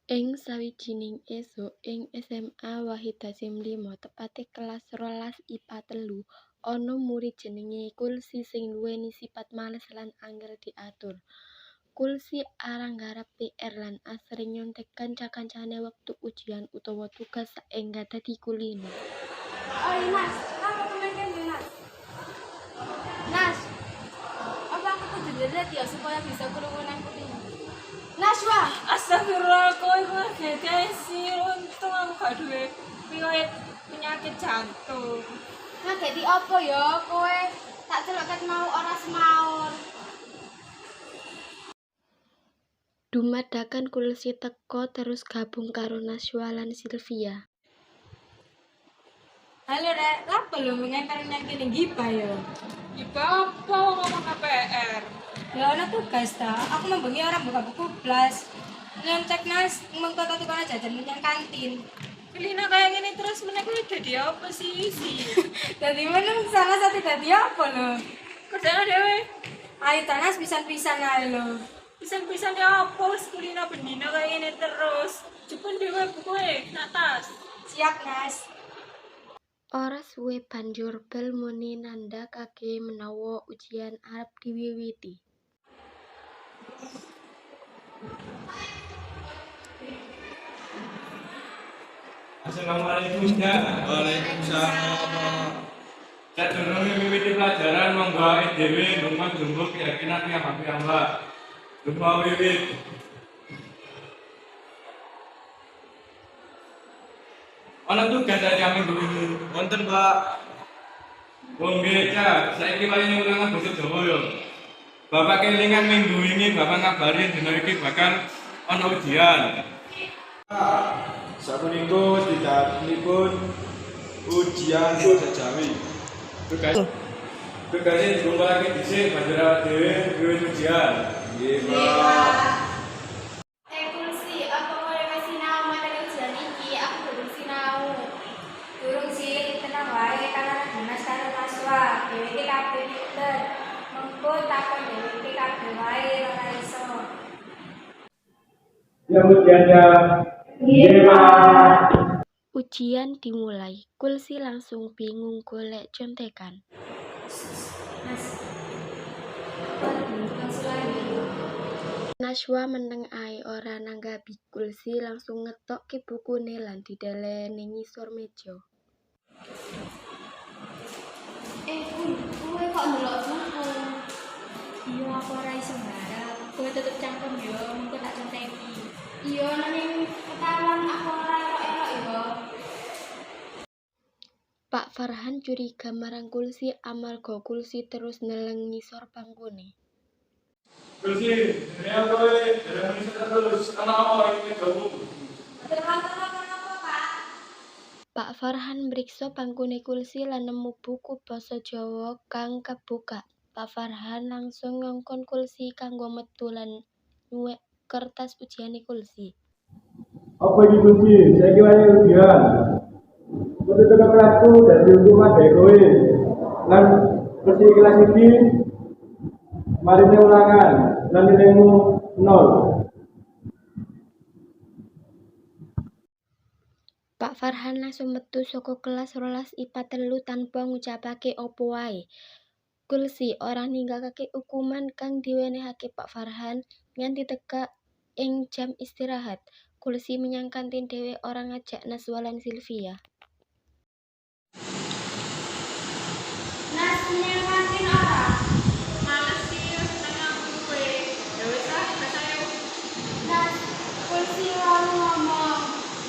Ing sawijining esuk ing SMA Wahid Hasyim 5, tepate kelas 12 IPA 3, ana murid jenenge Kulsi sing nduweni sipat males lan angel diatur. Kulsi arang nggarap PR lan asring nyontek kanca-kancane wektu ujian utawa tugas saéngga dadi kulino. Oi Nas, kamu temen kene Nas. Nas, apa aku kudu nyelet ya supaya bisa krungu nang kuping? Naswa, Astagfirullah, kowe ngegete sih. Untung aku gak duwe riwayat penyakit jantung. ngageti apa ya kowe? Tak celok ket mau ora semaur. Dumadakan Kulsi teka terus gabung karo Naswa lan Sylvia. Halo Rek, lapa lho mengempel nang kene gibah ya? Gibah apa ngomong KPR? Ya ana tugas ta. Aku membengi orang buka buku blas. Nyontek Nas, mengko tukang jajan menyang kantin. Pilihna kayak gini terus meneh kuwi dadi apa sih? Dadi meneng salah satu dadi apa lho? Kerjaan dhewe. Ayo Tanas pisan-pisan ae lho. Pisan-pisan ya apa wis kulina bendina kayak gini terus. Jepun dhewe bukuke nak tas. Siap Nas. Ora suwe banjur bel muni nandhakake menawa ujian arep diwiwiti. Assalamualaikum Ustaz. Waalaikumsalam. Sadurunge miwiti pelajaran monggo awake dhewe ndonga jumbo keyakinan piyambak. Ndonga wiwit. Ana tugas dari minggu ini. Wonten, Pak. Wong gereja, saiki paling ulangan basa Jawa yo. Bapak kelingan minggu ini Bapak ngabari dina iki bakal ana ujian. Sapunika didhapipun ujian basa Jawi. Tugasnya dikumpulake dhisik banjur awake dhewe wiwit ujian. Nggih, Pak. Kulsi, apa kowe wis sinau materi ujian iki? Aku durung sinau. Durung sih, tenang wae karena Dimas karo Naswa. Dhewe iki kabeh pinter. Mengko takon dhewe iki kabeh wae ora iso. Ya ujiannya. Nggih, Pak. Ujian dimulai, Kulsi langsung bingung golek contekan. Mas. Langsung lagi. Naswa meneng ae ora nanggapi. Kulsi langsung ngetokke bukune lan dideleni ngisor meja. Kowe kok ndelok buku? Iya, aku ora iso ngarep. Kowe tutup cangkem yo, mengko tak conteki. Iya, nanging ketahuan aku ora elok yo. Pak Farhan curiga marang Kulsi amarga Kulsi terus neleng ngisor bangkune. Kursi, ya kowe dari Indonesia terus ana apa iki kamu? Kenapa, Pak? Pak Farhan mriksa bangkune Kulsi lan nemu buku basa Jawa kang kebuka. Pak Farhan langsung ngongkon Kulsi kanggo metu lan nyuwek kertas ujiane Kulsi. Apa iki Kursi? Saiki wae ujian. Kudu teko kelasku dadi hukuman gawe kowe. Lan Kursi kelas iki marine ulangan lan nilaimu 0. Pak Farhan langsung metu saka kelas 12 IPA 3 tanpa ngucapake opo wae. Kulsi ora ninggalake hukuman kang diwenehake Pak Farhan nganti teka ing jam istirahat. Kulsi menyang kantin dhewe ora ngajak Naswa lan Sylvia. Nas menyang kantin ora? Males sih, nang aku kowe. Ya wis ah, saya Nas, Kulsi wae ngomong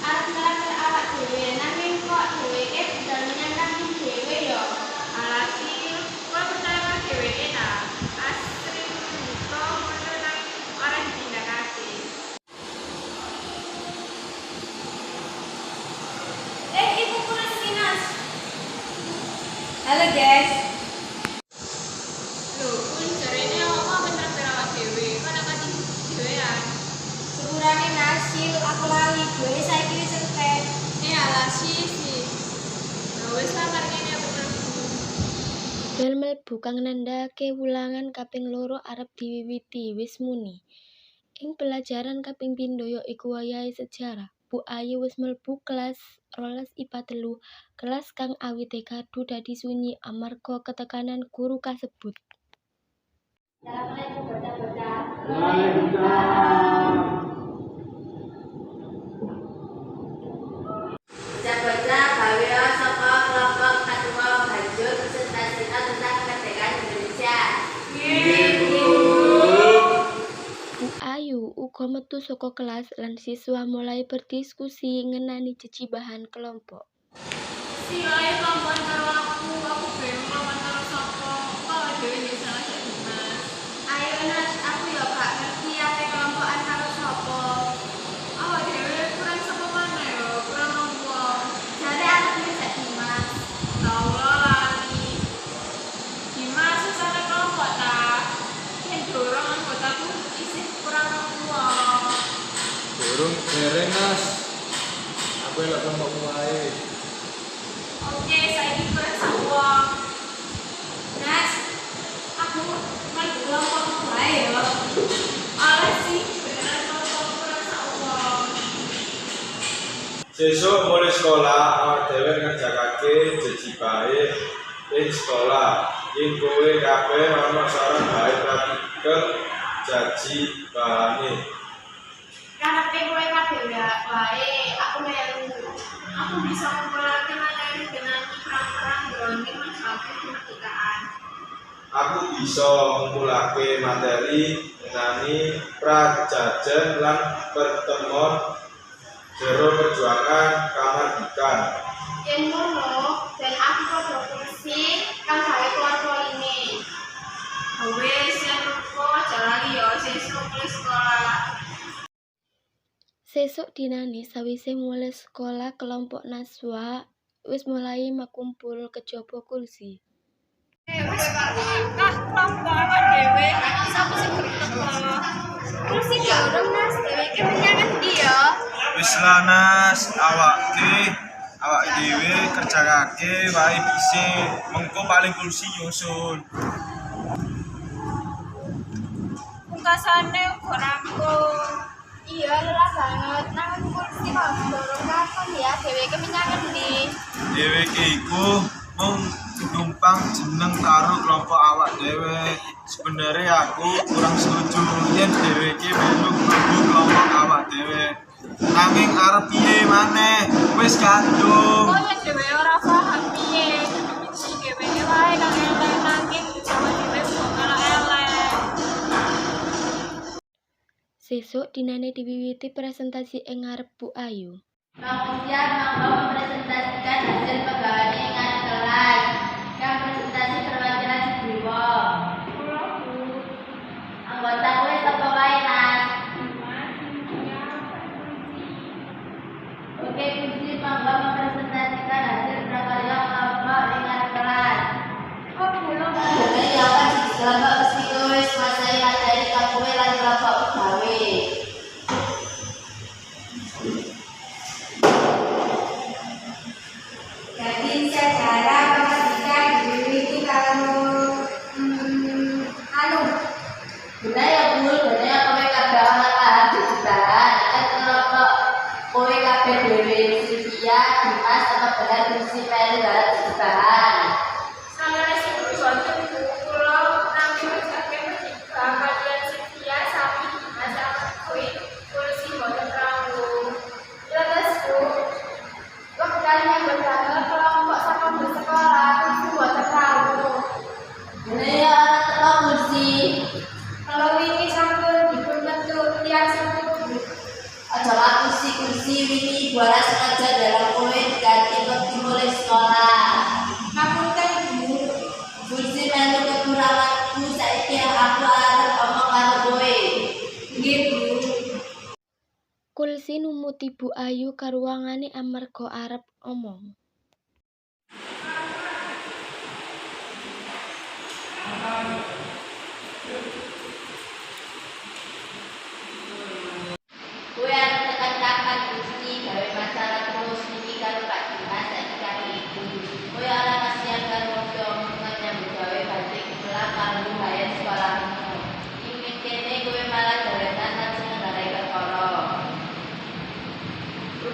arep ngelatih awak dhewe, nanging kok dheweke budal menyang kantin dhewe yo. Alhasil, kowe percaya dheweke ta? Asring buka ngono nang ora ditindakake. Ibu Kulsi Nas. Halo guys. Loh, kun jarene apa bener-bener awak dhewe? Kan aku dhewean. Sepurane nasil aku lali dhewe saiki wis entek. Alah sih. Nah, wis lah marine bener. Bel mlebu kang nandhake wulangan kaping 2 arep diwiwiti wis muni. Ing pelajaran kaping pindho ya iku wayahe sejarah. Bu Ayu wis mlebu kelas 12 IPA 3, kelas kang awité kadhu dadi sunyi amarga ketekanan guru kasebut. Assalamualaikum bocah-bocah. Waalaikumsalam. Bocah-bocah gawe saka kelompok kedua banjur presentasikan tentang kemerdekaan Indonesia. Bu Ayu uga metu saka kelas lan siswa mulai berdiskusi ngenani jejibahan kelompok. Silae kelompok karo aku bingung kelompok karo sapa. Kok dhewe nek salah sik Mas. Ayo Nas, aku ya gak ngerti ate kelompokan karo sapa. Awak dhewe kurang sapa maneh yo, kurang wong. Jare arep ngejak Dimas. Tau lali. Dimas sesane kelompok ta. Yen dorong anggotaku isih kurang wong. Durung dereng Mas. Aku lek kelompokmu wae. Oke, saiki kurang sak wong. Nas, aku melu kelompok wae yo. Oleh sih, beneran kelompok kurang sak wong. Sesuk mulai sekolah awak dhewe ngerjakake jejibahe ing sekolah. Ing kowe kabeh ana saran bae praktikel jajibahane. Karepe kowe kabeh wae, aku melu. Aku bisa ngumpulake materi dengan perang-perang brownie mencapai kemerdekaan. Aku bisa ngumpulake materi ngenani prajajan lan pertemuan jero perjuangan kamardikan. Yen ngono, ben aku padha kursi kang gawe kelompok ini. Wes yen ruko aja lali yo sesuk mulai sekolah. Sesuk dinane sawise mulai sekolah kelompok Naswa wis mulai makumpul kejaba kursi. Kelompokan dhewe sapa sing teko. Kursi dorong Nas, dheweke menyang endi ya? Wis lah Nas, awak dhewe kerjakake wae dhisik. Mengko paling kursi nyusul. Pungkasane uga rampung. Iya, lelah banget. Nang kursi kok dorong kapan ya? Dheweke menyang endi? Dheweke iku mung numpang jeneng karo kelompok awak dhewe. Sebenarnya aku kurang setuju yen dheweke melu mlebu kelompok awak dhewe. Nanging arep piye maneh? Wis kadung. Kok yen dhewe ora paham piye? Iki dhewe wae kang elek nanging Jawa dhewe kok malah elek. Sesuk dinane diwiwiti presentasi ing ngarep Bu Ayu. Kemudian monggo mempresentasikan hasil pegawai ingat kelas. Yang presentasi perwakilan jiwa. Anggota kowe sapa wae, Nas? Oke, kursi monggo mempresentasikan hasil prakarya kelompok ingat kelas. Oh, belum. Jadi apa sih kelompok psikologis materi materi kowe lan kelompok pegawai. Jadi sejarah kemerdekaan diwiwiti karo bener ya Bu, bener ya kowe kabeh ana lahan jejibahan kan kelompok kowe kabeh dhewe Sylvia, Dimas sama bener kursi melu dalam jejibahan. Salare sing boten kula nampi wajake pertimbang kalian setia sami masa kowe kursi boten rampung. Terus Bu, wekdal yang berdamel kelompok sama bersekolah itu buat tahu. Bener ya ana teko kursi. Kalau ini sampun dipuntentu tiang sampun. Aja lah kursi wingi buara sengaja dalam kowe ganti waktu mulai sekolah. Ngapunten Bu, kursi melu kekuranganku saiki aku arep omong karo kowe. Nggih Bu. Kulsi numuti Bu Ayu ka ruangane amarga arep omong. Kowe arep tekan kapan kursi gawe masalah terus niki karo Pak Dimas saiki karo Ibu. Kowe ora kasihan karo wong omongan nyambut gawe batik kelah karo bayar sekolahmu. Ing kene kowe malah jaretan lan seneng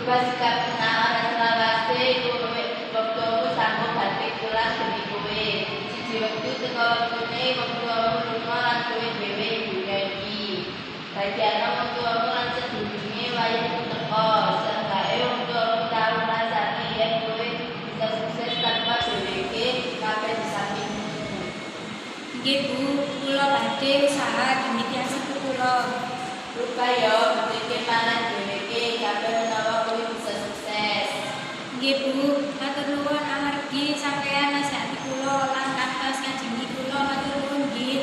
Pas sikap kenal selawase kowe wektu sanggup batik pulang demi kowe. Siji wektu teka wektune wektu lunga lan kowe dhewe dunya iki. Bagian wektu lan sedurunge wayah teka. Seenggake wektu tau rasani yen kowe bisa sukses tanpa dheweke kabeh disampingmu. Nggih Bu, kula badhe usaha demi tiyang sepuh kula. Rupaya bedheke panan dheweke kabeh menawa kowe bisa sukses. Nggih Bu, matur nuwun amargi sampeyan nasihati kula lan kantos ngajengi kula matur nuwun nggih.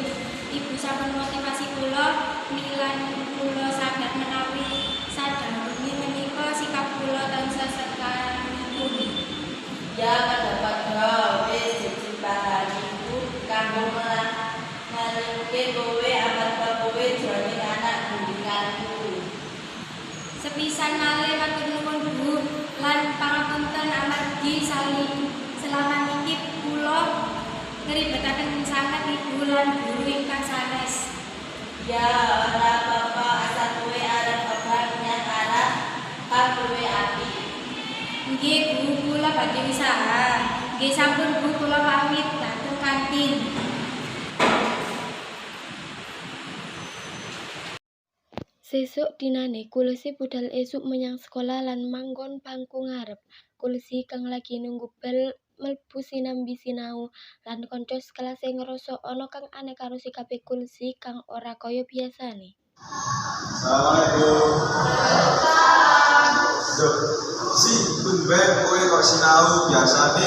Ibu sampun motivasi kula nilan kula saged menawi sadurunge menika sikap kula tansah sekanipun. Ya pada wis diciptakaniku kanggo ngalihke kowe amarga kowe jroning anak bimbinganku. Sepisan malih matur nuwun Bu lan pangapunten amargi selama niki kula ngribetaken sanget Ibu lan guru ingkang sanes. Ya ora apa-apa asal kowe arep obah menyang arah kang kowe ati. Nggih Bu, kula badhe usaha. Nggih sampun Bu, kula pamit dhateng kantin. Sesuk dinane Kulsi budal esuk menyang sekolah lan manggon bangku ngarep. Kulsi kang lagi nunggu bel mlebu sinambi sinau lan kanca sekelase ngrasa ana kang aneh karo sikape Kulsi kang ora kaya biasane. Assalamualaikum. Duh, si tumben kowe kok sinau biasane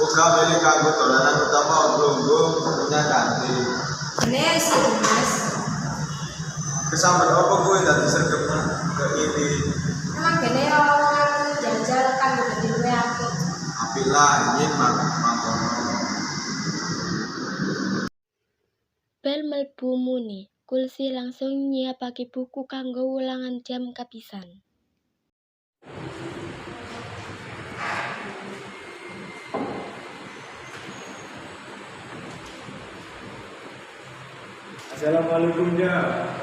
uga milih kanggo dolanan utama oblonggo menyang kantin. Bener sih Mas. Kesambat apa kowe dadi sregep ke ini? Emang gene omongan jajal kan dadi luwe apik. Apik lah yen mangkono. Bel mlebu muni. Kulsi langsung nyiapake buku kanggo ulangan jam kapisan. Assalamualaikum ya.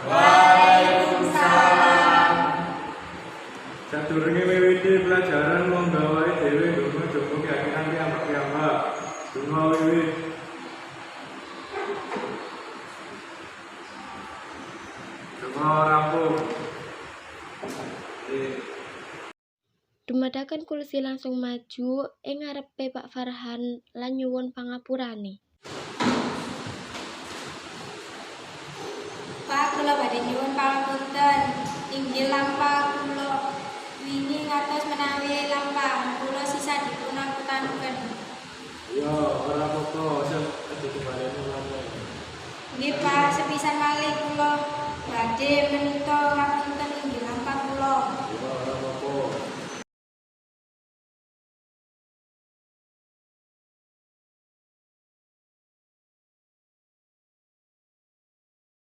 Waalaikumsalam. Sadurunge wiwiti pelajaran wong gawae dhewe ndonga jaba keyakinan piyambak-piyambak. Donga wiwit. Donga rampung. Dumadakan Kulsi langsung maju ing ngarepe Pak Farhan lan nyuwun pangapurane. Pak, kula badhe nyuwun pangapunten. Inggih lampah kula wingi ngantos menawi lampah kula sisa dipun angkutaken. Ya, ora apa-apa, aja dibaleni. Nggih Pak, sepisan malih kula badhe